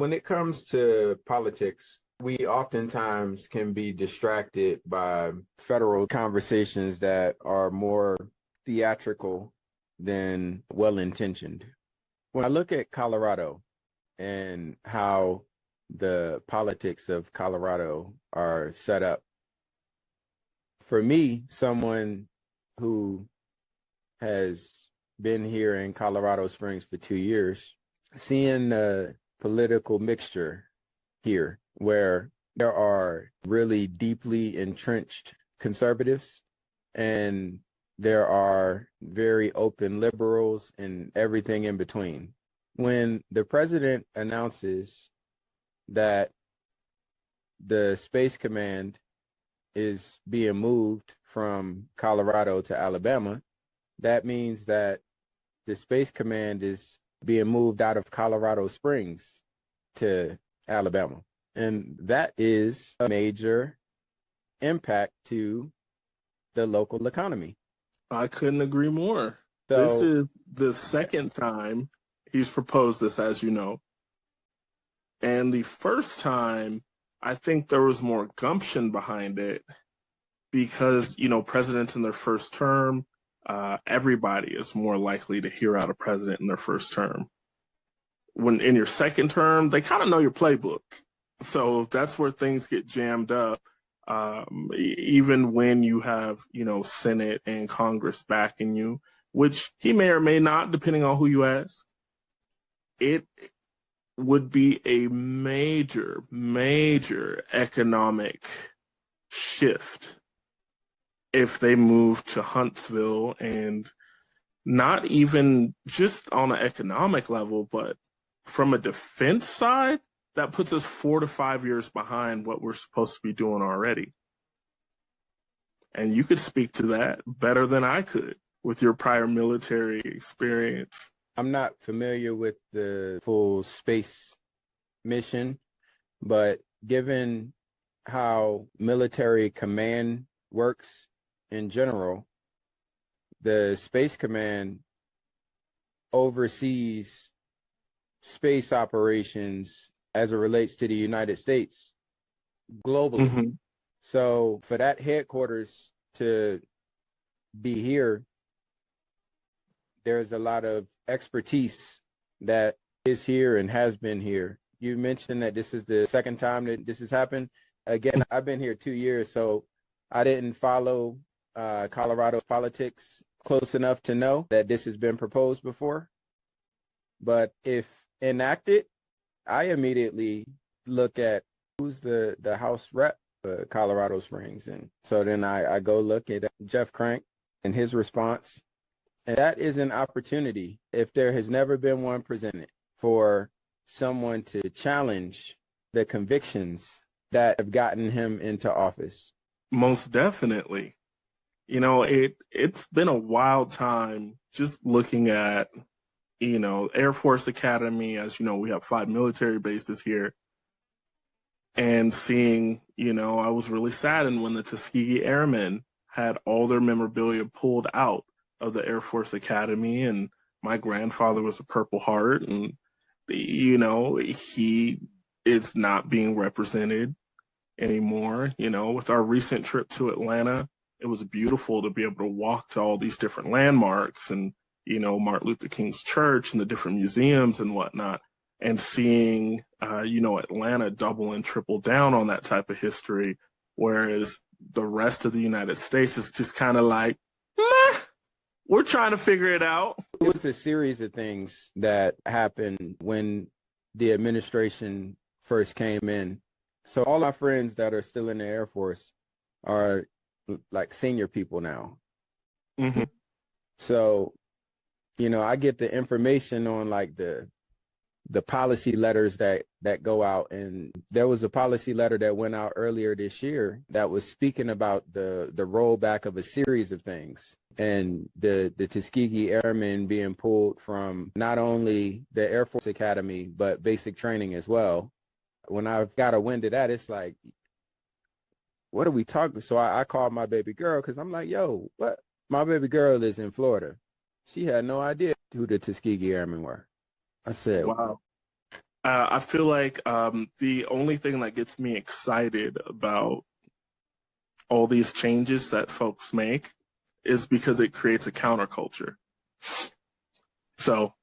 When it comes to politics, we oftentimes can be distracted by federal conversations that are more theatrical than well-intentioned. When I look at Colorado and how the politics of Colorado are set up, for me, someone who has been here in Colorado Springs for 2 years, seeing the political mixture here where there are really deeply entrenched conservatives and there are very open liberals and everything in between. When the president announces that the Space Command is being moved from Colorado to Alabama, that means that the Space Command is being moved out of Colorado Springs to Alabama. And that is a major impact to the local economy. I couldn't agree more. This is the second time he's proposed this, as you know. And the first time, I think there was more gumption behind it because, presidents in their first term, everybody is more likely to hear out a president in their first term. When in your second term, they kind of know your playbook. So that's where things get jammed up. Even when you have, Senate and Congress backing you, which he may or may not, depending on who you ask, it would be a major, major economic shift if they move to Huntsville, and not even just on an economic level, but from a defense side, that puts us 4 to 5 years behind what we're supposed to be doing already. And you could speak to that better than I could with your prior military experience. I'm not familiar with the full space mission, but given how military command works in general, the Space Command oversees space operations as it relates to the United States globally. Mm-hmm. So for that headquarters to be here, there's a lot of expertise that is here and has been here. You mentioned that this is the second time that this has happened. Again, I've been here 2 years, so I didn't follow Colorado politics close enough to know that this has been proposed before. But if enacted, I immediately look at who's the House rep for Colorado Springs. And so then I go look at Jeff Crank and his response. And that is an opportunity, if there has never been one presented, for someone to challenge the convictions that have gotten him into office. Most definitely. It's been a wild time just looking at, Air Force Academy. As you know, we have 5 military bases here. And seeing, I was really saddened when the Tuskegee Airmen had all their memorabilia pulled out of the Air Force Academy, and my grandfather was a Purple Heart, and he is not being represented anymore. With our recent trip to Atlanta, it was beautiful to be able to walk to all these different landmarks and Martin Luther King's church and the different museums and whatnot, and seeing Atlanta double and triple down on that type of history, whereas the rest of the United States is just kind of like, meh. We're trying to figure it out. It was a series of things that happened when the administration first came in. So all our friends that are still in the Air Force are like senior people now. Mm-hmm. So, I get the information on like the policy letters that go out. And there was a policy letter that went out earlier this year that was speaking about the rollback of a series of things. And the Tuskegee Airmen being pulled from not only the Air Force Academy, but basic training as well. When I've got a wind of that, it's like, what are we talking? So I called my baby girl because I'm like, yo, what? My baby girl is in Florida. She had no idea who the Tuskegee Airmen were. I said, wow. I feel like the only thing that gets me excited about all these changes that folks make is because it creates a counterculture. So,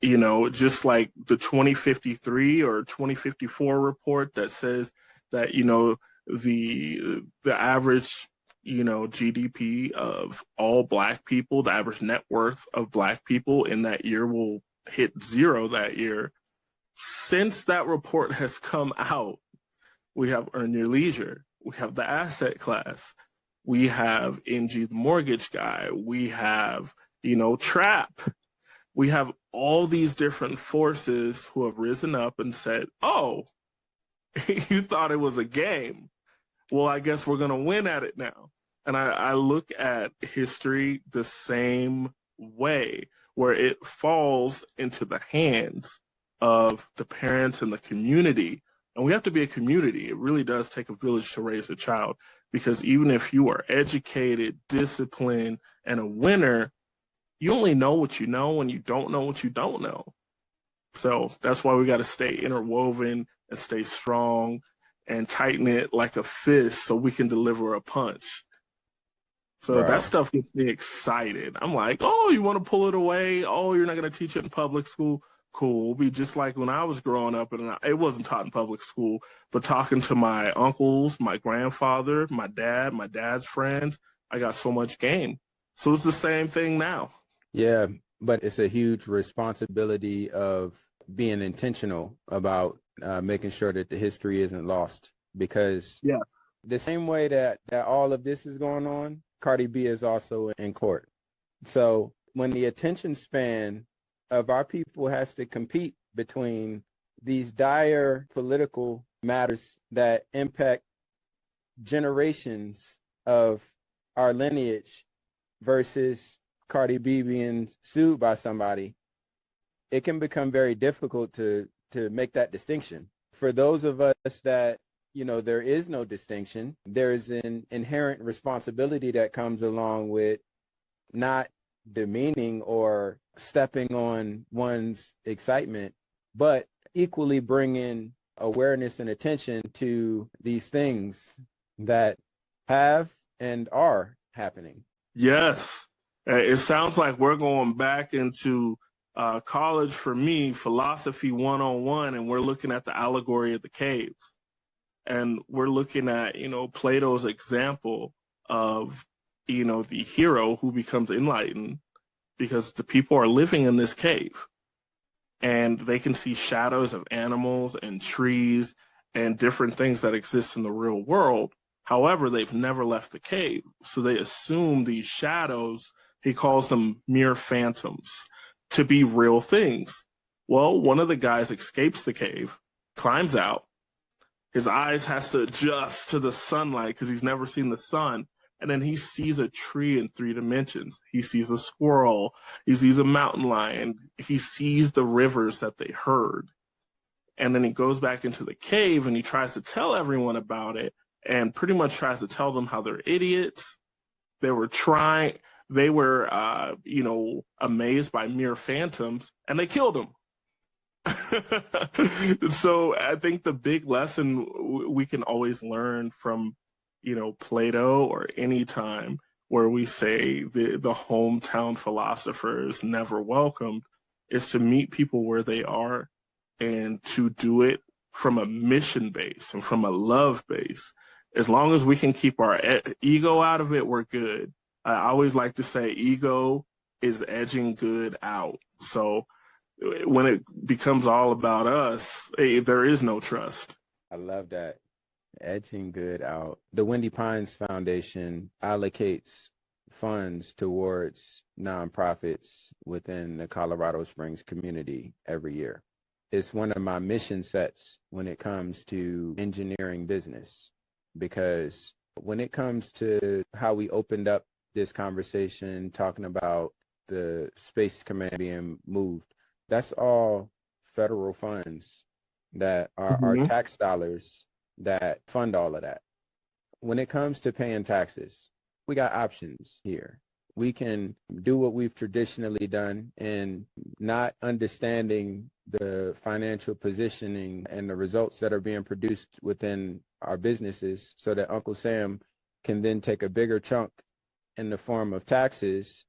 just like the 2053 or 2054 report that says that, the average, GDP of all Black people, the average net worth of Black people in that year will hit zero that year. Since that report has come out, we have Earn Your Leisure, we have the asset class, we have NG the mortgage guy, we have, Trap. We have all these different forces who have risen up and said, oh, you thought it was a game. Well, I guess we're going to win at it now. And I look at history the same way, where it falls into the hands of the parents and the community. And we have to be a community. It really does take a village to raise a child, because even if you are educated, disciplined, and a winner, you only know what you know and you don't know what you don't know. So that's why we got to stay interwoven and stay strong and tighten it like a fist so we can deliver a punch. So that stuff gets me excited. I'm like, oh, you want to pull it away? Oh, you're not going to teach it in public school? Cool. It'll be just like when I was growing up, and it wasn't taught in public school, but talking to my uncles, my grandfather, my dad's friends, I got so much game. So it's the same thing now. Yeah, but it's a huge responsibility of being intentional about making sure that the history isn't lost, because the same way that all of this is going on, Cardi B is also in court. So when the attention span of our people has to compete between these dire political matters that impact generations of our lineage versus Cardi B being sued by somebody, it can become very difficult to make that distinction. For those of us that, there is no distinction, there's an inherent responsibility that comes along with not demeaning or stepping on one's excitement, but equally bringing awareness and attention to these things that have and are happening. Yes. It sounds like we're going back into college for me, philosophy 101, and we're looking at the allegory of the caves. And we're looking at, Plato's example of, the hero who becomes enlightened because the people are living in this cave and they can see shadows of animals and trees and different things that exist in the real world. However, they've never left the cave. So they assume these shadows, he calls them mere phantoms, to be real things. Well, one of the guys escapes the cave, climbs out. His eyes has to adjust to the sunlight because he's never seen the sun. And then he sees a tree in 3 dimensions. He sees a squirrel. He sees a mountain lion. He sees the rivers that they heard. And then he goes back into the cave and he tries to tell everyone about it and pretty much tries to tell them how they're idiots. They were amazed by mere phantoms, and they killed him. So I think the big lesson we can always learn from, Plato, or any time where we say the hometown philosopher is never welcomed, is to meet people where they are and to do it from a mission base and from a love base. As long as we can keep our ego out of it, we're good. I always like to say ego is edging good out. So when it becomes all about us, there is no trust. I love that. Edging good out. The Wendy Pines Foundation allocates funds towards nonprofits within the Colorado Springs community every year. It's one of my mission sets when it comes to engineering business, because when it comes to how we opened up this conversation, talking about the Space Command being moved, that's all federal funds that are our tax dollars that fund all of that. When it comes to paying taxes, we got options here. we can do what we've traditionally done and not understanding the financial positioning and the results that are being produced within our businesses, so that Uncle Sam can then take a bigger chunk in the form of taxes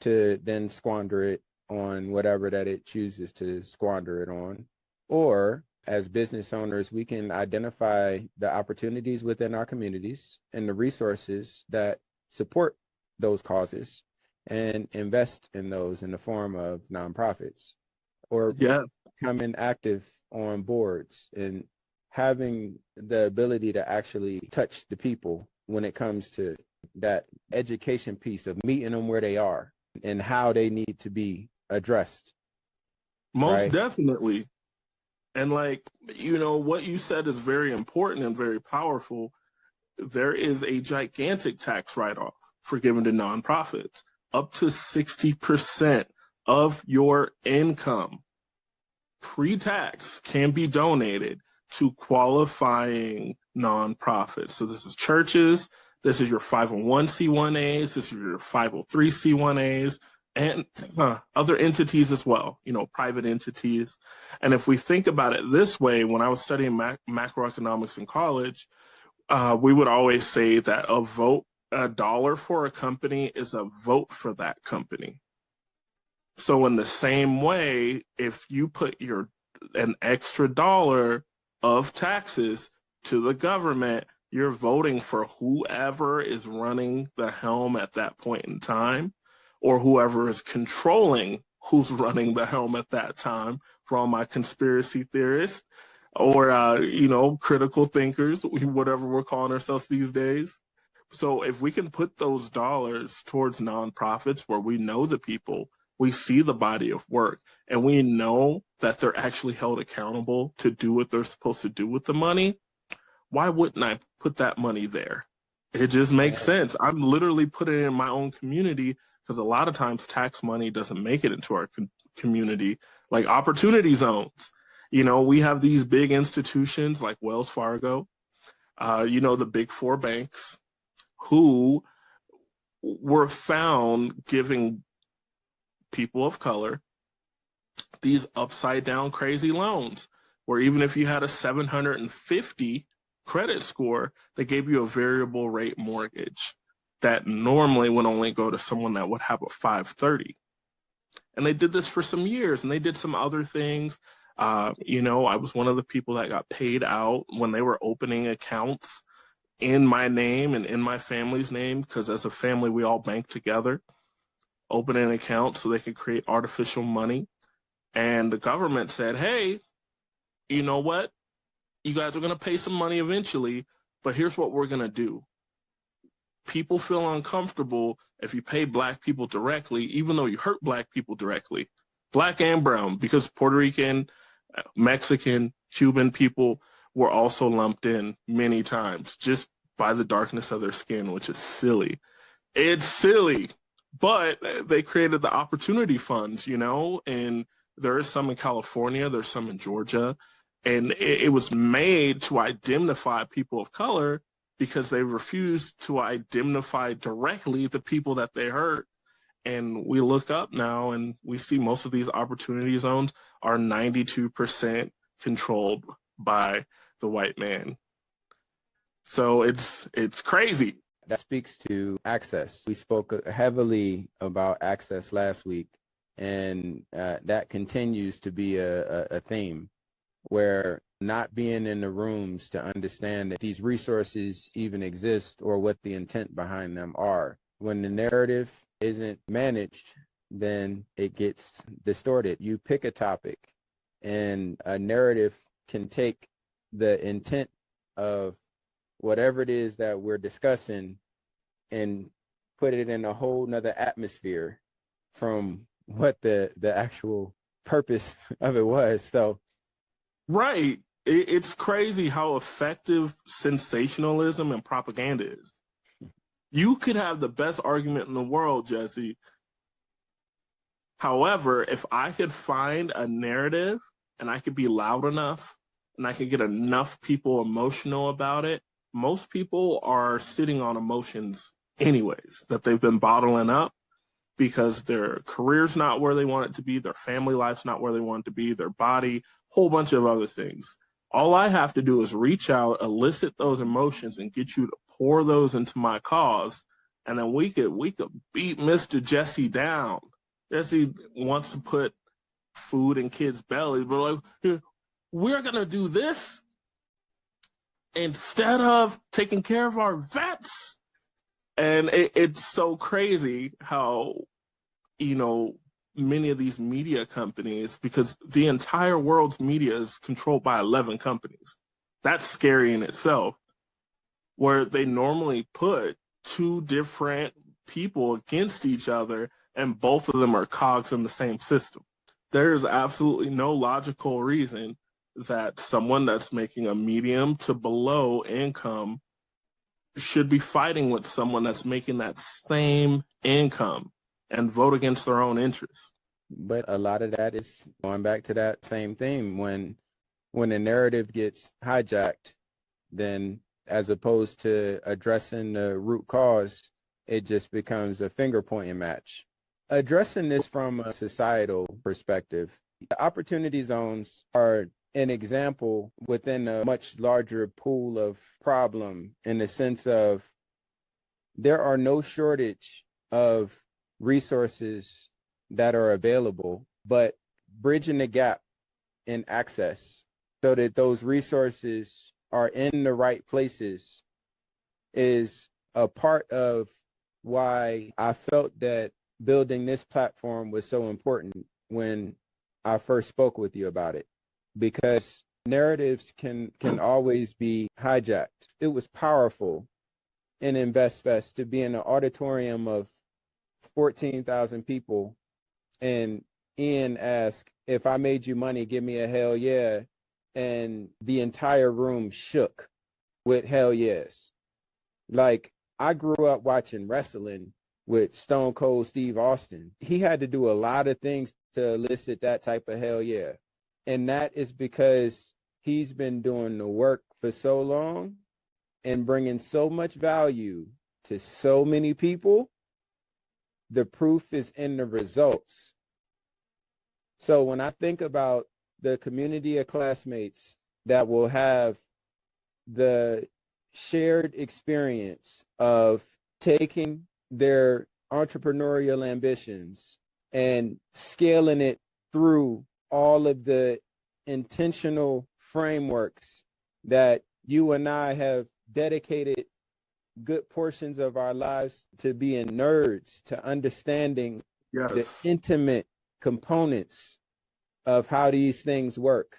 to then squander it on whatever that it chooses to squander it on. Or as business owners, we can identify the opportunities within our communities and the resources that support those causes and invest in those in the form of nonprofits, or becoming active on boards and having the ability to actually touch the people when it comes to that education piece of meeting them where they are and how they need to be addressed. Most definitely. And like, you know, what you said is very important and very powerful. There is a gigantic tax write-off for giving to nonprofits. Up to 60% of your income pre-tax can be donated to qualifying nonprofits. So this is churches, this is your 501c1As, this is your 503c1As, and other entities as well, you know, private entities. And if we think about it this way, when I was studying macroeconomics in college, we would always say that a dollar for a company is a vote for that company. So in the same way, if you put an extra dollar of taxes to the government, you're voting for whoever is running the helm at that point in time, or whoever is controlling who's running the helm at that time, for all my conspiracy theorists or, you know, critical thinkers, whatever we're calling ourselves these days. So if we can put those dollars towards nonprofits where we know the people, we see the body of work, and we know that they're actually held accountable to do what they're supposed to do with the money, why wouldn't I put that money there? It just makes sense. I'm literally putting it in my own community, because a lot of times tax money doesn't make it into our community, like opportunity zones. You know, we have these big institutions like Wells Fargo, you know, the big four banks, who were found giving people of color these upside down crazy loans, where even if you had a 750 credit score, they gave you a variable rate mortgage that normally would only go to someone that would have a 530. And they did this for some years, and they did some other things. You know, I was one of the people that got paid out when they were opening accounts in my name and in my family's name, because as a family, we all bank together, open an account so they could create artificial money. And the government said, hey, you know what? You guys are going to pay some money eventually, but here's what we're going to do. People feel uncomfortable if you pay Black people directly, even though you hurt Black people directly, Black and brown, because Puerto Rican, Mexican, Cuban people were also lumped in many times just by the darkness of their skin, which is silly. It's silly, but they created the opportunity funds, you know, and there is some in California, there's some in Georgia, and it was made to indemnify people of color, because they refused to indemnify directly the people that they hurt. And we look up now and we see most of these opportunity zones are 92% controlled by the white man. So it's crazy. That speaks to access. We spoke heavily about access last week, and that continues to be a theme, where not being in the rooms to understand that these resources even exist or what the intent behind them are. When the narrative isn't managed, then it gets distorted. You pick a topic, and a narrative can take the intent of whatever it is that we're discussing and put it in a whole nother atmosphere from what the actual purpose of it was. So, right. It's crazy how effective sensationalism and propaganda is. You could have the best argument in the world, Jesse. However, if I could find a narrative and I could be loud enough and I could get enough people emotional about it, most people are sitting on emotions anyways that they've been bottling up. because their career's not where they want it to be, their family life's not where they want it to be, their body, whole bunch of other things. All I have to do is reach out, elicit those emotions, and get you to pour those into my cause, and then we could beat Mr. Jesse down. Jesse wants to put food in kids' bellies, but like, we're gonna do this instead of taking care of our vets. And it's so crazy how, many of these media companies, because the entire world's media is controlled by 11 companies. That's scary in itself, where they normally put two different people against each other and both of them are cogs in the same system. There is absolutely no logical reason that someone that's making a medium to below income should be fighting with someone that's making that same income and vote against their own interests. But a lot of that is going back to that same theme. When a narrative gets hijacked, then as opposed to addressing the root cause, it just becomes a finger pointing match. Addressing this from a societal perspective, the opportunity zones are an example within a much larger pool of problem, in the sense of there are no shortage of resources that are available, but bridging the gap in access so that those resources are in the right places is a part of why I felt that building this platform was so important when I first spoke with you about it, because narratives can always be hijacked. It was powerful in InvestFest to be in an auditorium of 14,000 people and Ian asked, if I made you money, give me a hell yeah. And the entire room shook with hell yes. Like, I grew up watching wrestling with Stone Cold Steve Austin. He had to do a lot of things to elicit that type of hell yeah. And that is because he's been doing the work for so long and bringing so much value to so many people. The proof is in the results. So when I think about the community of classmates that will have the shared experience of taking their entrepreneurial ambitions and scaling it through all of the intentional frameworks that you and I have dedicated good portions of our lives to being nerds, to understanding the intimate components of how these things work.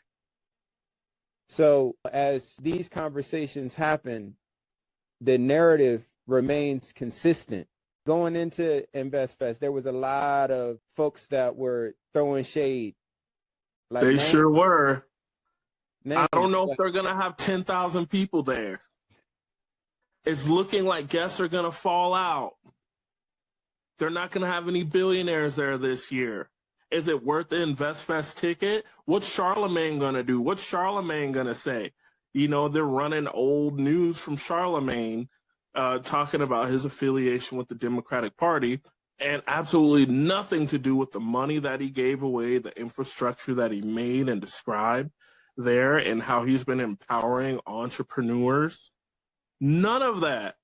So as these conversations happen, the narrative remains consistent. Going into InvestFest, there was a lot of folks that were throwing shade. Like they sure were. I don't know if they're going to have 10,000 people there. It's looking like guests are going to fall out. They're not going to have any billionaires there this year. Is it worth the InvestFest ticket? What's Charlemagne going to do? What's Charlemagne going to say? You know, they're running old news from Charlemagne talking about his affiliation with the Democratic Party, and absolutely nothing to do with the money that he gave away, the infrastructure that he made and described there, and how he's been empowering entrepreneurs. None of that.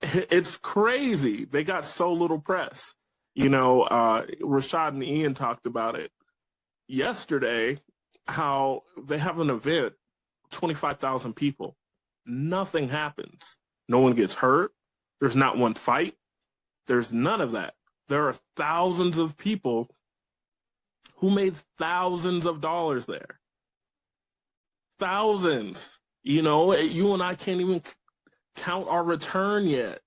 It's crazy. They got so little press. You know, Rashad and Ian talked about it yesterday, how they have an event, 25,000 people. Nothing happens. No one gets hurt. There's not one fight. There's none of that. There are thousands of people who made thousands of dollars there. Thousands. You know, you and I can't even count our return yet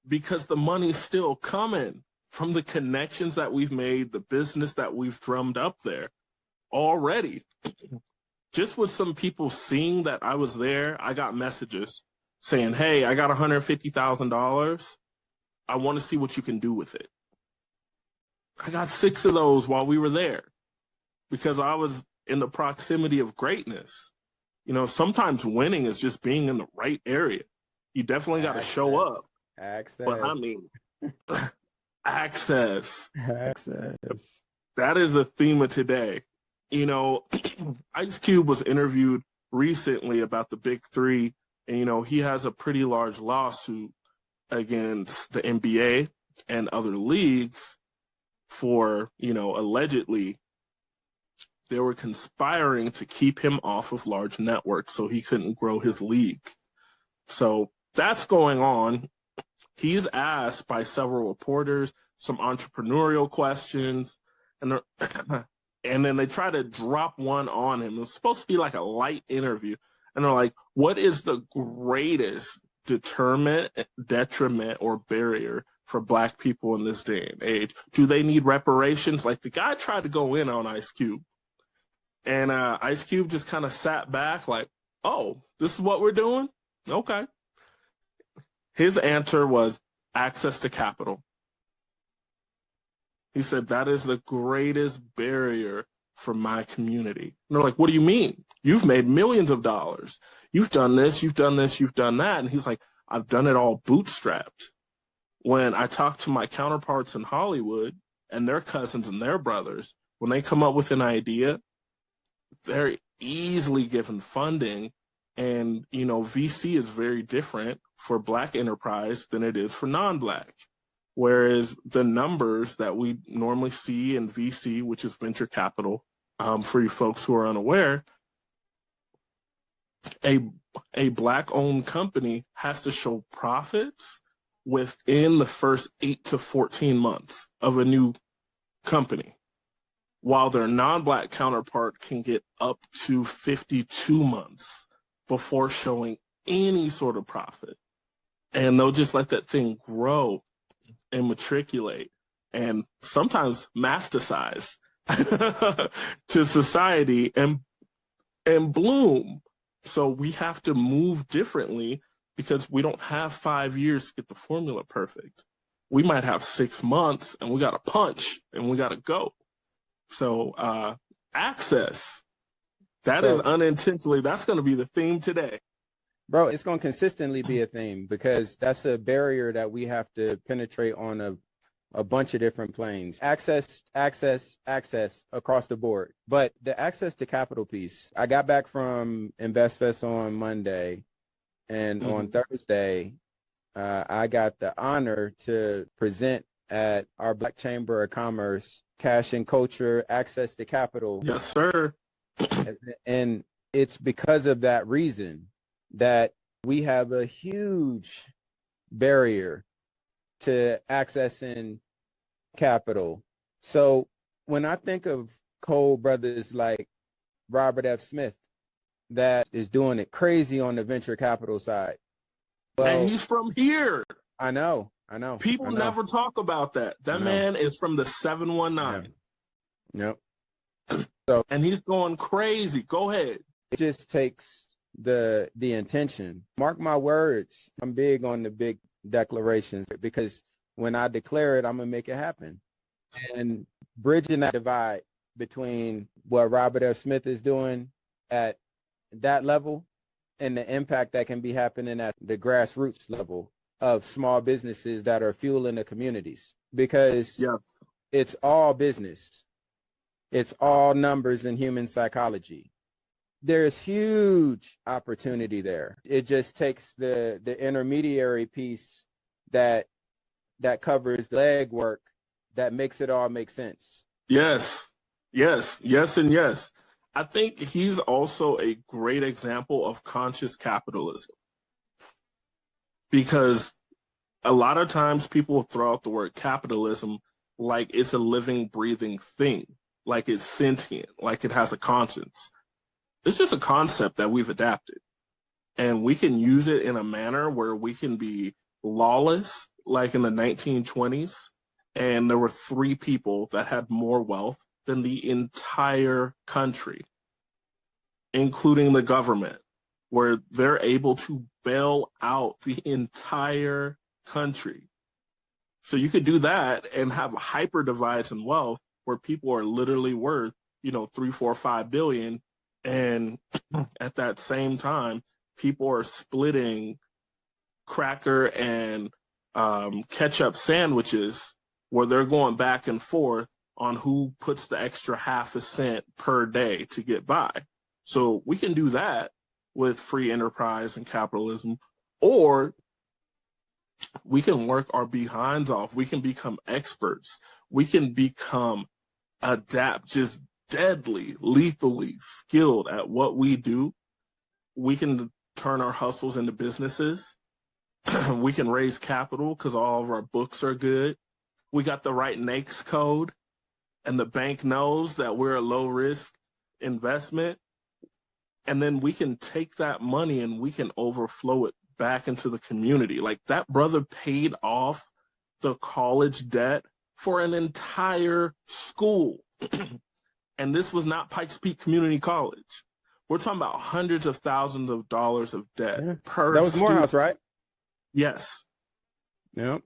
because the money's still coming from the connections that we've made, the business that we've drummed up there already. Just with some people seeing that I was there, I got messages saying, hey, I got $150,000. I want to see what you can do with it. I got 6 of those while we were there because I was in the proximity of greatness. You know, sometimes winning is just being in the right area. You definitely got to show up. Access. But I mean, Access. Access. That is the theme of today. You know, Ice Cube was interviewed recently about the big three, and, you know, he has a pretty large lawsuit against the NBA and other leagues for, you know, allegedly they were conspiring to keep him off of large networks so he couldn't grow his league. So that's going on. He's asked by several reporters some entrepreneurial questions, and and then they try to drop one on him. It was supposed to be like a light interview, and they're like, what is the greatest deterrent, detriment, or barrier for Black people in this day and age? Do they need reparations? Like, the guy tried to go in on Ice Cube, and Ice Cube just kind of sat back like, oh, this is what we're doing? Okay. His answer was access to capital. He said, that is the greatest barrier for my community. And they're like, what do you mean? You've made millions of dollars. You've done this, you've done this, you've done that. And he's like, I've done it all bootstrapped. When I talk to my counterparts in Hollywood and their cousins and their brothers, when they come up with an idea, they're easily given funding. And, you know, VC is very different for Black enterprise than it is for non-Black. Whereas the numbers that we normally see in VC, which is venture capital, for you folks who are unaware, a Black-owned company has to show profits within the first 8 to 14 months of a new company, while their non-Black counterpart can get up to 52 months before showing any sort of profit. And they'll just let that thing grow and matriculate and sometimes masticize to society and bloom. So we have to move differently because we don't have 5 years to get the formula perfect. We might have 6 months and we got to punch and we got to go. So access, that is unintentionally, that's going to be the theme today. Bro, it's going to consistently be a theme because that's a barrier that we have to penetrate on a bunch of different planes. Access across the board. But the access to capital piece, I got back from InvestFest on Monday, and on Thursday, I got the honor to present at our Black Chamber of Commerce, Cash and Culture, Access to Capital. Yes, sir. And it's because of that reason that we have a huge barrier to accessing capital. So when I think of cold brothers like Robert F. Smith, that is doing it crazy on the venture capital side. Well, and he's from here. I know. People never talk about that. That man is from the 719. Yep. So, and he's going crazy. Go ahead. It just takes the intention. Mark my words. I'm big on the big declarations because when I declare it, I'm gonna make it happen. And bridging that divide between what Robert F. Smith is doing at that level and the impact that can be happening at the grassroots level of small businesses that are fueling the communities, because it's all business. It's all numbers and human psychology. There's huge opportunity there. It just takes the intermediary piece that covers the legwork that makes it all make sense. Yes, and yes. I think he's also a great example of conscious capitalism, because a lot of times people throw out the word capitalism like it's a living, breathing thing, like it's sentient, like it has a conscience. It's just a concept that we've adapted, and we can use it in a manner where we can be lawless, like in the 1920s, and there were 3 people that had more wealth than the entire country, including the government, where they're able to bail out the entire country. So you could do that and have hyper divides in wealth where people are literally worth, 3, 4, 5 billion. And at that same time, people are splitting cracker and ketchup sandwiches where they're going back and forth on who puts the extra half a cent per day to get by. So we can do that with free enterprise and capitalism, or we can work our behinds off. We can become experts. We can become just deadly, lethally skilled at what we do. We can turn our hustles into businesses. We can raise capital because all of our books are good. We got the right NAICS code, and the bank knows that we're a low risk investment. And then we can take that money and we can overflow it back into the community. Like, that brother paid off the college debt for an entire school. And this was not Pikes Peak Community College. We're talking about hundreds of thousands of dollars of debt per That was student. Morehouse, right? Yes. Yep.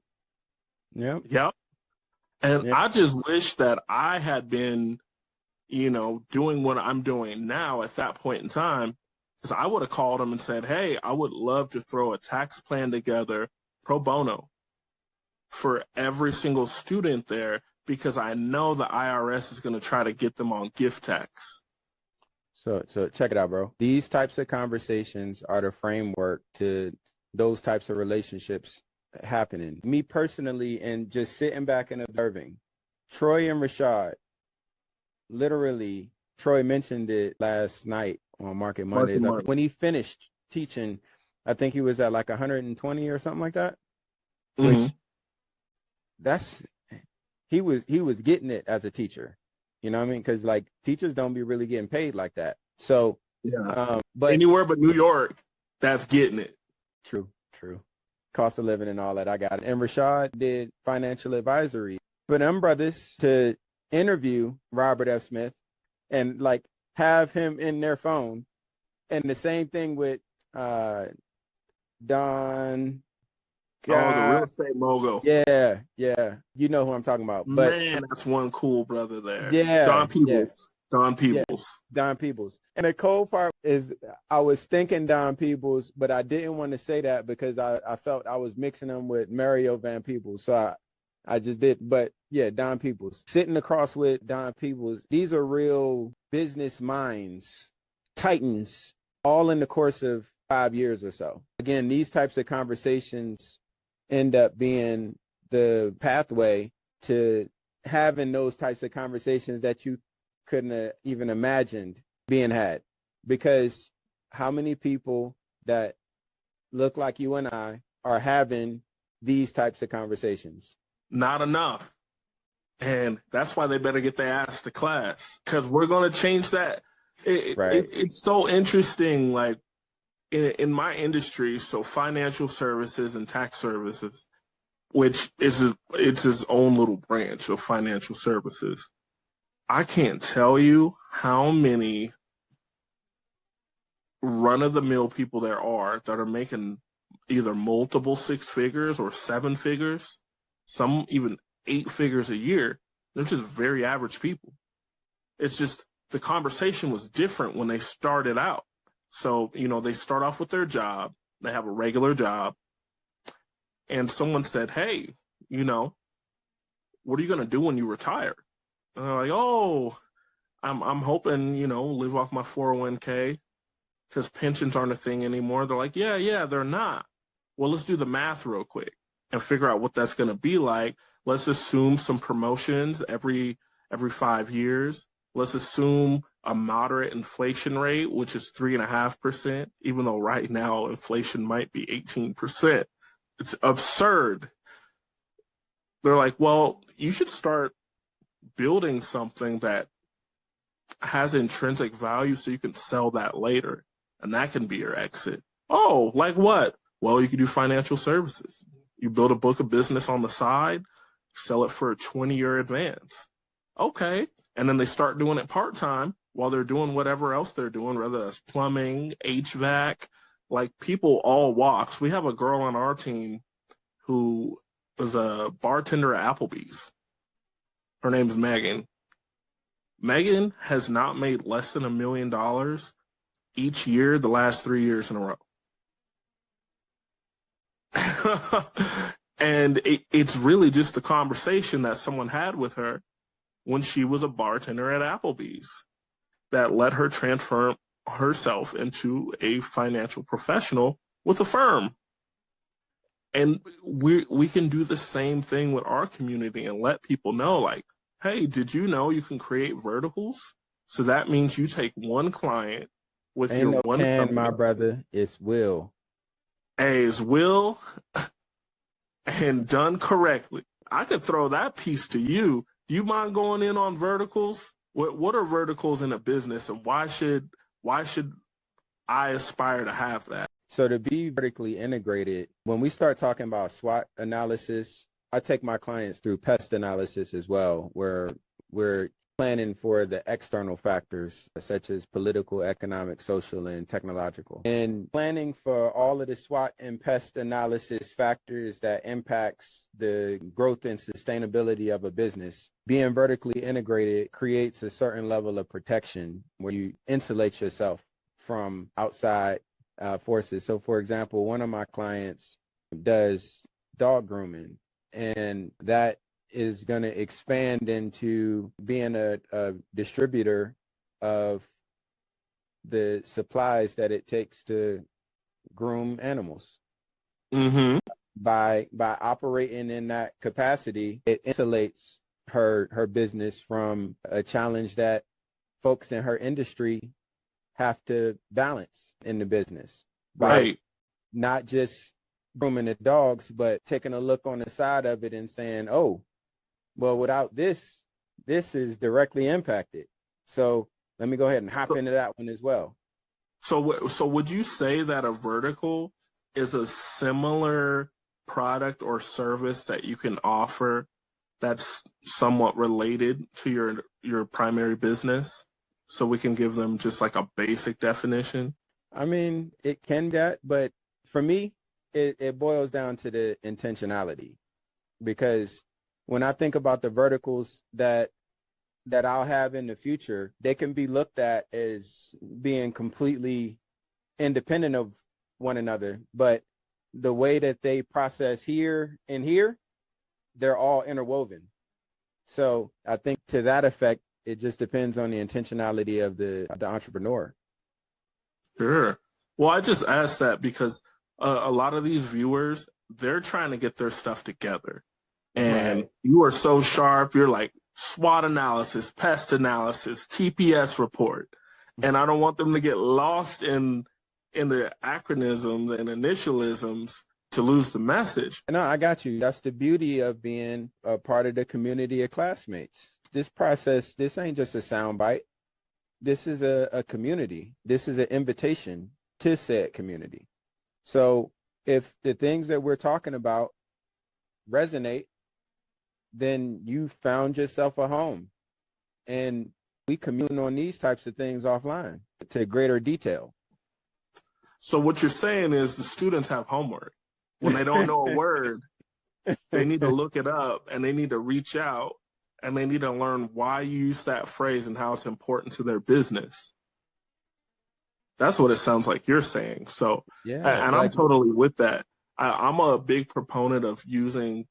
And I just wish that I had been, doing what I'm doing now at that point in time, because I would have called them and said, hey, I would love to throw a tax plan together pro bono for every single student there, because I know the IRS is going to try to get them on gift tax. So check it out, bro. These types of conversations are the framework to those types of relationships happening. Me personally, and just sitting back and observing, Troy and Rashad, literally, Troy mentioned it last night on Market Mondays. I think when he finished teaching, I think he was at like 120 or something like that. Which he was getting it as a teacher. You know what I mean? Because like teachers don't be really getting paid like that. So but anywhere but New York, that's getting it. True. Cost of living and all that. I got it. And Rashad did financial advisory for them brothers to interview Robert F. Smith and like have him in their phone. And the same thing with Don. The real estate mogul. Yeah. You know who I'm talking about. But man, that's one cool brother there. Yeah. Don Peebles. Yeah, Don Peebles. And the cool part is I was thinking Don Peebles, but I didn't want to say that because I felt I was mixing him with Mario Van Peebles. So I just did. But yeah, Don Peebles. Sitting across with Don Peebles, these are real business minds, titans, all in the course of 5 years or so. Again, these types of conversations end up being the pathway to having those types of conversations that you couldn't have even imagined being had. Because how many people that look like you and I are having these types of conversations? Not enough. And that's why they better get their ass to class, because we're going to change that. It's so interesting, like in my industry, so financial services and tax services, which is it's his own little branch of financial services. I can't tell you how many run-of-the-mill people there are that are making either multiple 6 figures or 7 figures, some even 8 figures a year. They're just very average people. It's just the conversation was different when they started out. So, they start off with their job. They have a regular job. And someone said, hey, what are you going to do when you retire? And they're like, oh, I'm hoping, live off my 401k because pensions aren't a thing anymore. They're like, yeah, they're not. Well, let's do the math real quick and figure out what that's going to be like. Let's assume some promotions every 5 years. Let's assume a moderate inflation rate, which is 3.5%, even though right now inflation might be 18%. It's absurd. They're like, well, you should start building something that has intrinsic value so you can sell that later, and that can be your exit. Oh, like what? Well, you can do financial services. You build a book of business on the side, sell it for a 20-year advance. Okay. And then they start doing it part-time while they're doing whatever else they're doing, whether that's plumbing, HVAC, like people all walks. We have a girl on our team who was a bartender at Applebee's. Her name's Megan. Megan has not made less than $1 million each year the last 3 years in a row. And it's really just the conversation that someone had with her when she was a bartender at Applebee's that let her transform herself into a financial professional with a firm. And we can do the same thing with our community and let people know, like, hey, did you know you can create verticals? So that means you take one client with Ain't your no one can, company. my brother. It's will. Hey, it's will and done correctly. I could throw that piece to you. Do you mind going in on verticals? What are verticals in a business, and why should I aspire to have that? So to be vertically integrated, when we start talking about SWOT analysis, I take my clients through pest analysis as well, where we're planning for the external factors such as political, economic, social, and technological. And planning for all of the SWOT and pest analysis factors that impacts the growth and sustainability of a business. Being vertically integrated creates a certain level of protection where you insulate yourself from outside forces. So for example, one of my clients does dog grooming, and that is going to expand into being a distributor of the supplies that it takes to groom animals. Mm-hmm. By operating in that capacity, it insulates her business from a challenge that folks in her industry have to balance in the business by Right. not just grooming the dogs, but taking a look on the side of it and saying, oh, well, without this is directly impacted. So let me go ahead and hop into that one as well. So would you say that a vertical is a similar product or service that you can offer that's somewhat related to your primary business? So we can give them just like a basic definition. I mean, it can get, but for me, it boils down to the intentionality, because when I think about the verticals that I'll have in the future, they can be looked at as being completely independent of one another, but the way that they process here and here, they're all interwoven. So I think to that effect, it just depends on the intentionality of the entrepreneur. Sure. Well, I just asked that because a lot of these viewers, they're trying to get their stuff together. And Right. you are so sharp. You're like SWOT analysis, pest analysis, TPS report. And I don't want them to get lost in the acronyms and initialisms to lose the message. No, I got you. That's the beauty of being a part of the community of classmates. This process, this ain't just a soundbite. This is a community. This is an invitation to said community. So if the things that we're talking about resonate, then you found yourself a home. And we commune on these types of things offline to greater detail. So what you're saying is the students have homework. When they don't know a word, they need to look it up, and they need to reach out, and they need to learn why you use that phrase and how it's important to their business. That's what it sounds like you're saying. So, Yeah, and I'm totally with that. I'm a big proponent of using,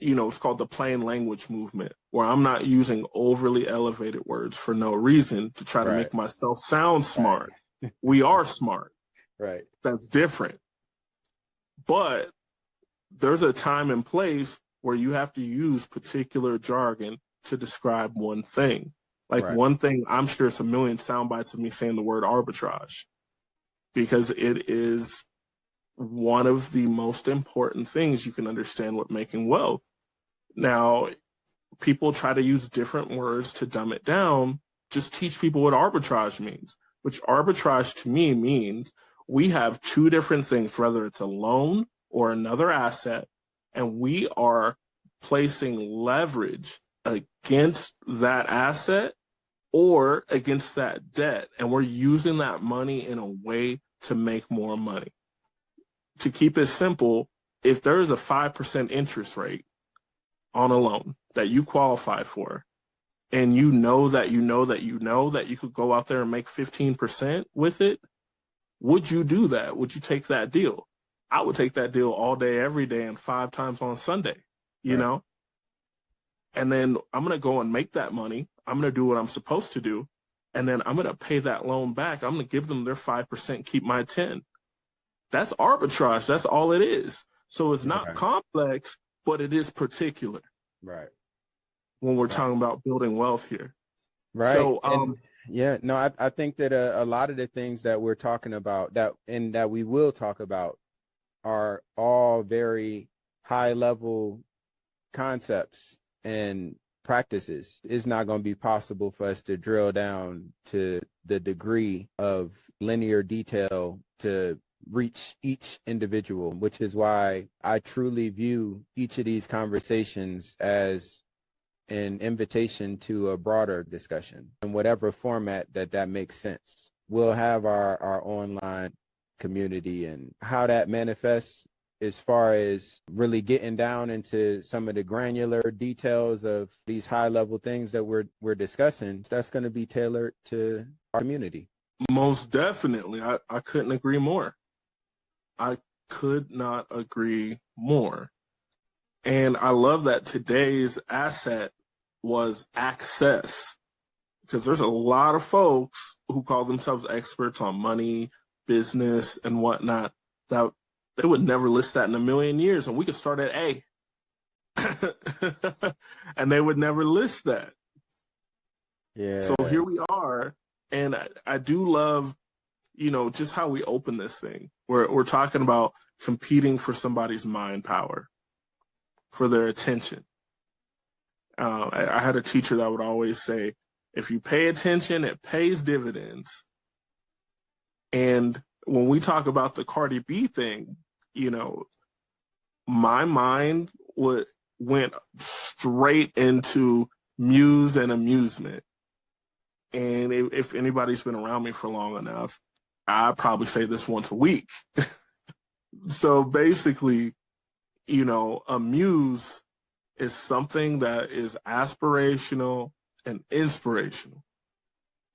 it's called the plain language movement, where I'm not using overly elevated words for no reason to try to make myself sound smart. Right. We are smart. Right. That's different. But there's a time and place where you have to use particular jargon to describe one thing. Like one thing, I'm sure it's a million sound bites of me saying the word arbitrage, because it is one of the most important things you can understand with making wealth. Now, people try to use different words to dumb it down. Just teach people what arbitrage means, which arbitrage to me means we have two different things, whether it's a loan or another asset, and we are placing leverage against that asset or against that debt, and we're using that money in a way to make more money. To keep it simple, if there is a 5% interest rate on a loan that you qualify for, and you know that you could go out there and make 15% with it, would you do that? Would you take that deal? I would take that deal all day, every day, and 5 times on Sunday, you Right. know? And then I'm going to go and make that money. I'm going to do what I'm supposed to do. And then I'm going to pay that loan back. I'm going to give them their 5%, keep my 10. That's arbitrage. That's all it is. So it's not Okay. complex, but it is particular. Right. When we're Right. talking about building wealth here. Right. So, And yeah, no, I think that a lot of the things that we're talking about that we will talk about are all very high level concepts and practices. It's not going to be possible for us to drill down to the degree of linear detail to reach each individual, which is why I truly view each of these conversations as an invitation to a broader discussion in whatever format that makes sense. We'll have our online community, and how that manifests as far as really getting down into some of the granular details of these high level things that we're discussing, that's going to be tailored to our community. Most definitely. I couldn't agree more. I could not agree more. And I love that today's asset was access, because there's a lot of folks who call themselves experts on money, business, and whatnot that they would never list that in a million years, and we could start at A. And they would never list that. Yeah. So here we are, and I do love, just how we open this thing. We're talking about competing for somebody's mind power, for their attention. I had a teacher that would always say, if you pay attention, it pays dividends. And when we talk about the Cardi B thing, my mind went straight into Muse and Amusement. And if anybody's been around me for long enough, I probably say this once a week. So basically, Amuse is something that is aspirational and inspirational.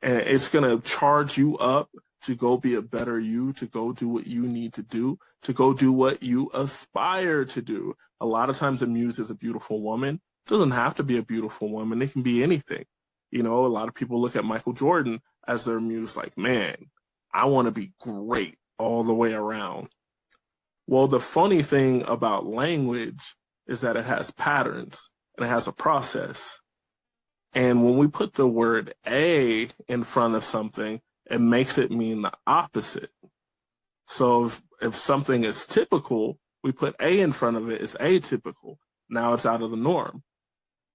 And it's going to charge you up to go be a better you, to go do what you need to go do what you aspire to do. A lot of times a muse is a beautiful woman. It doesn't have to be a beautiful woman. It can be anything. A lot of people look at Michael Jordan as their muse, like, man, I want to be great all the way around. Well, the funny thing about language is that it has patterns and it has a process. And when we put the word a in front of something, it makes it mean the opposite. So if something is typical, we put a in front of it, it's atypical. Now it's out of the norm.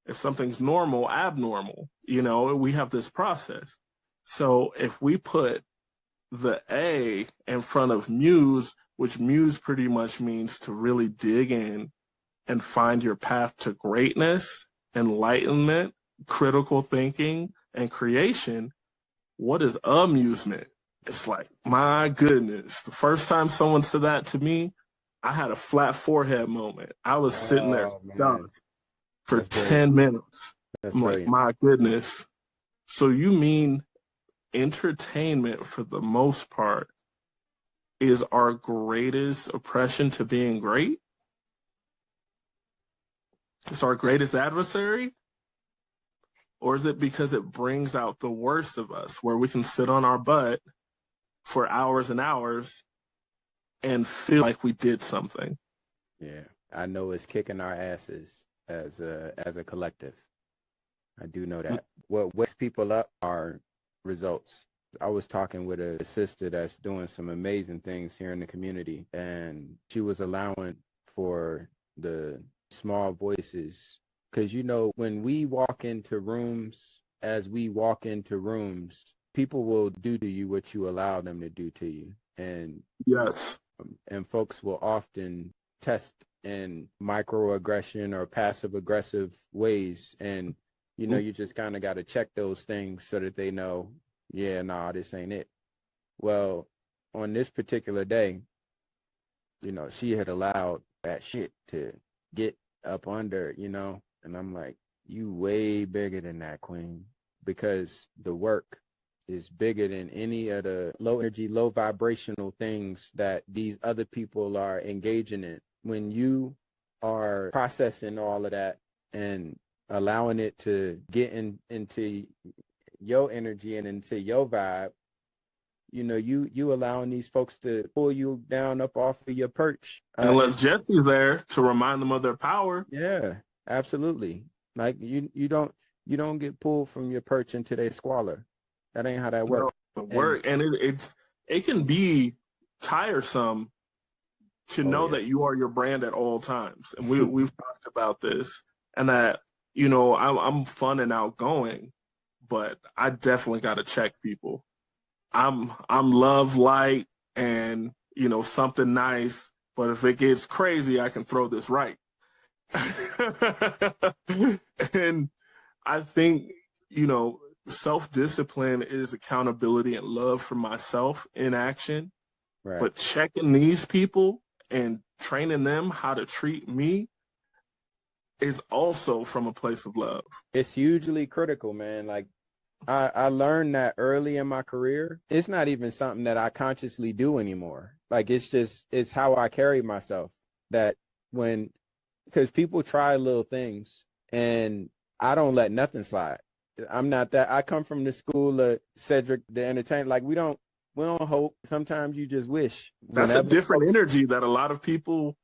If something's normal, abnormal, we have this process. So if we put the a in front of muse, which muse pretty much means to really dig in and find your path to greatness, enlightenment, critical thinking, and creation, what is amusement? It's like, my goodness. The first time someone said that to me, I had a flat forehead moment. I was sitting there stuck for 10 minutes. I'm like, my goodness. So you mean entertainment, for the most part, is our greatest oppression to being great? It's our greatest adversary? Or is it because it brings out the worst of us, where we can sit on our butt for hours and hours and feel like we did something? Yeah, I know it's kicking our asses as a collective. I do know that. What wakes people up are results. I was talking with a sister that's doing some amazing things here in the community, and she was allowing for the small voices. Because, when we walk into rooms, people will do to you what you allow them to do to you. And yes, and folks will often test in microaggression or passive aggressive ways. And, you just kind of got to check those things so that they know, yeah, nah, this ain't it. Well, on this particular day, she had allowed that shit to get up under, and I'm like, you way bigger than that, queen, because the work is bigger than any of the low energy, low vibrational things that these other people are engaging in. When you are processing all of that and allowing it to get into your energy and into your vibe, you know, you allowing these folks to pull you down up off of your perch. Unless Jesse's there to remind them of their power. Yeah, absolutely. Like you don't get pulled from your perch into their squalor. That ain't how that works. And it can be tiresome to know that you are your brand at all times. And we've talked about this, and that, you know, I'm fun and outgoing, but I definitely got to check people. I'm love, light, and, you know, something nice, but if it gets crazy, I can throw this right. And I think, you know, self-discipline is accountability and love for myself in action. Right. But checking these people and training them how to treat me is also from a place of love. It's hugely critical, man. Like, I learned that early in my career. It's not even something that I consciously do anymore. Like, it's how I carry myself. That because people try little things and I don't let nothing slide. I'm not that. I come from the school of Cedric the Entertainer. Like, we don't hope. Sometimes you just wish. That's a different energy that a lot of people,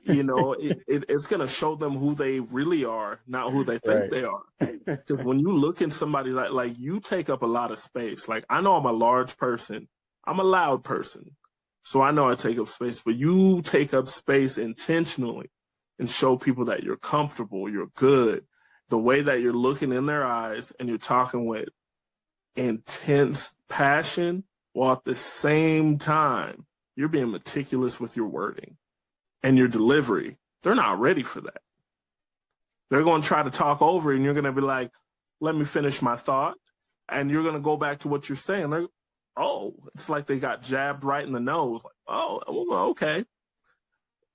you know, it's going to show them who they really are, not who they think they are. Because when you look at somebody like you take up a lot of space. Like, I know I'm a large person. I'm a loud person. So I know I take up space, but you take up space intentionally and show people that you're comfortable, you're good. The way that you're looking in their eyes and you're talking with intense passion, while at the same time, you're being meticulous with your wording and your delivery. They're not ready for that. They're going to try to talk over it, and you're going to be like, let me finish my thought. And you're going to go back to what you're saying. It's like they got jabbed right in the nose. Like, okay.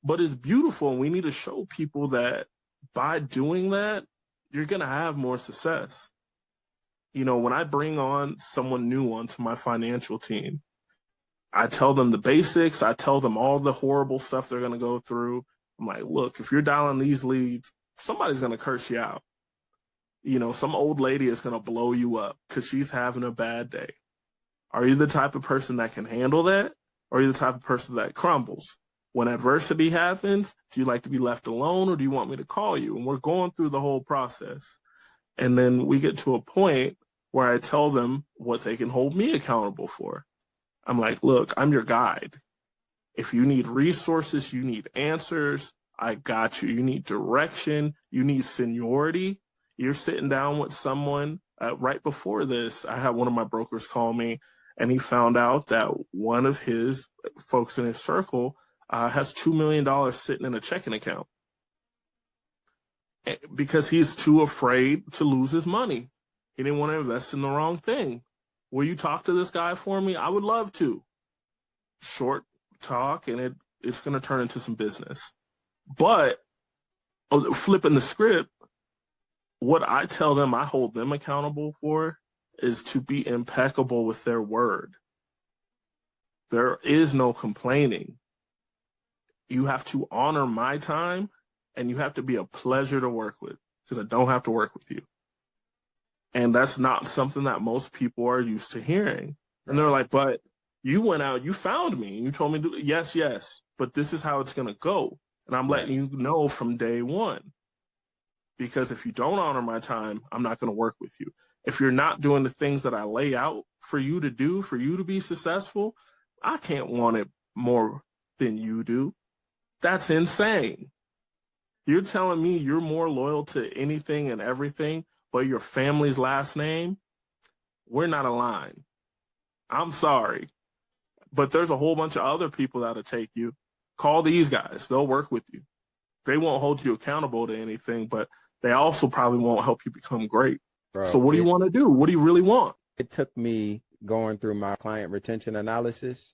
But it's beautiful, and we need to show people that by doing that, you're going to have more success. You know, when I bring on someone new onto my financial team, I tell them the basics. I tell them all the horrible stuff they're going to go through. I'm like, look, if you're dialing these leads, somebody's going to curse you out. You know, some old lady is going to blow you up because she's having a bad day. Are you the type of person that can handle that? Or are you the type of person that crumbles? When adversity happens, do you like to be left alone, or do you want me to call you? And we're going through the whole process. And then we get to a point where I tell them what they can hold me accountable for. I'm like, look, I'm your guide. If you need resources, you need answers, I got you. You need direction, you need seniority. You're sitting down with someone. Right before this, I had one of my brokers call me, and he found out that one of his folks in his circle has $2 million sitting in a checking account because he's too afraid to lose his money. He didn't want to invest in the wrong thing. Will you talk to this guy for me? I would love to. Short talk, and it's going to turn into some business. But flipping the script, what I tell them I hold them accountable for is to be impeccable with their word. There is no complaining. You have to honor my time, and you have to be a pleasure to work with, because I don't have to work with you. And that's not something that most people are used to hearing. And they're like, but you went out, you found me, and you told me, yes, but this is how it's going to go. And I'm letting you know from day one. Because if you don't honor my time, I'm not going to work with you. If you're not doing the things that I lay out for you to do, for you to be successful, I can't want it more than you do. That's insane. You're telling me you're more loyal to anything and everything but your family's last name? We're not aligned. I'm sorry. But there's a whole bunch of other people that'll take you. Call these guys. They'll work with you. They won't hold you accountable to anything, but they also probably won't help you become great. Bro, so what do you want to do? What do you really want? It took me going through my client retention analysis.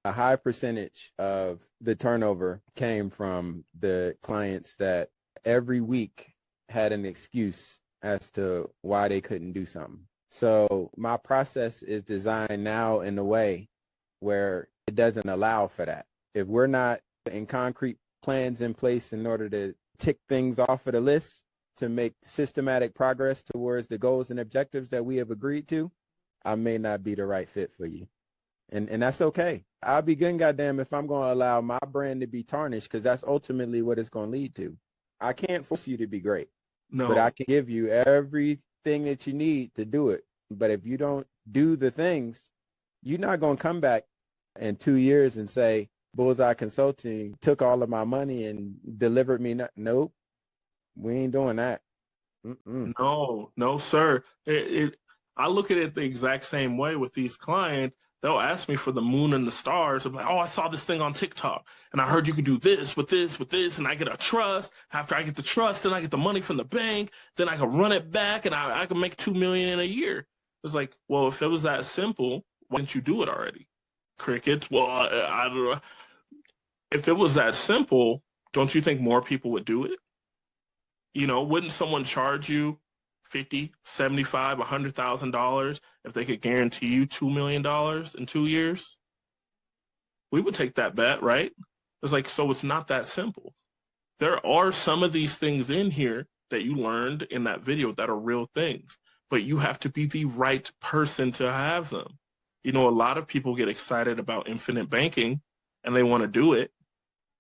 A high percentage of the turnover came from the clients that every week had an excuse as to why they couldn't do something. So my process is designed now in a way where it doesn't allow for that. If we're not in concrete plans in place in order to tick things off of the list to make systematic progress towards the goals and objectives that we have agreed to, I may not be the right fit for you. And that's okay. I'll be good, goddamn, if I'm going to allow my brand to be tarnished, because that's ultimately what it's going to lead to. I can't force you to be great, but I can give you everything that you need to do it. But if you don't do the things, you're not going to come back in 2 years and say, Bullseye Consulting took all of my money and delivered me. Nope, we ain't doing that. No, sir. I look at it the exact same way with these clients. They'll ask me for the moon and the stars. I'm like, oh, I saw this thing on TikTok, and I heard you could do this with this, and I get a trust. After I get the trust, then I get the money from the bank. Then I can run it back, and I can make $2 million in a year. It's like, well, if it was that simple, why didn't you do it already? Crickets. Well, I don't know. If it was that simple, don't you think more people would do it? You know, wouldn't someone charge you $50, $75, $100,000 if they could guarantee you $2 million in 2 years? We would take that bet, right? It's like, so it's not that simple. There are some of these things in here that you learned in that video that are real things, but you have to be the right person to have them. You know, a lot of people get excited about infinite banking and they want to do it.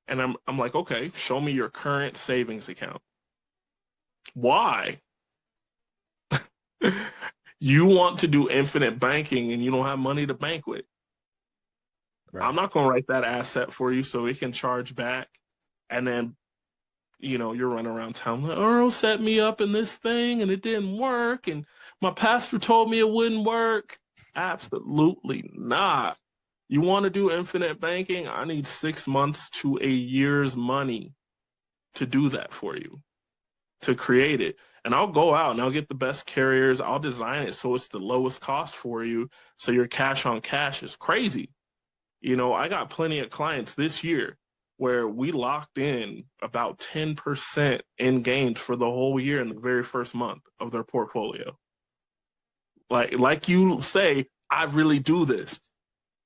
And I'm like, okay, show me your current savings account. Why? You want to do infinite banking and you don't have money to bank with. Right. I'm not going to write that asset for you so it can charge back. And then, you know, you're running around town like, Earl set me up in this thing and it didn't work. And my pastor told me it wouldn't work. Absolutely not. You want to do infinite banking? I need 6 months to a year's money to do that for you, to create it. And I'll go out and I'll get the best carriers. I'll design it so it's the lowest cost for you. So your cash on cash is crazy. You know, I got plenty of clients this year where we locked in about 10% in gains for the whole year in the very first month of their portfolio. Like you say, I really do this.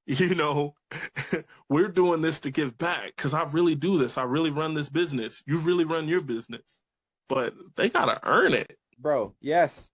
You know, we're doing this to give back because I really do this. I really run this business. You really run your business. But they got to earn it. Bro, yes.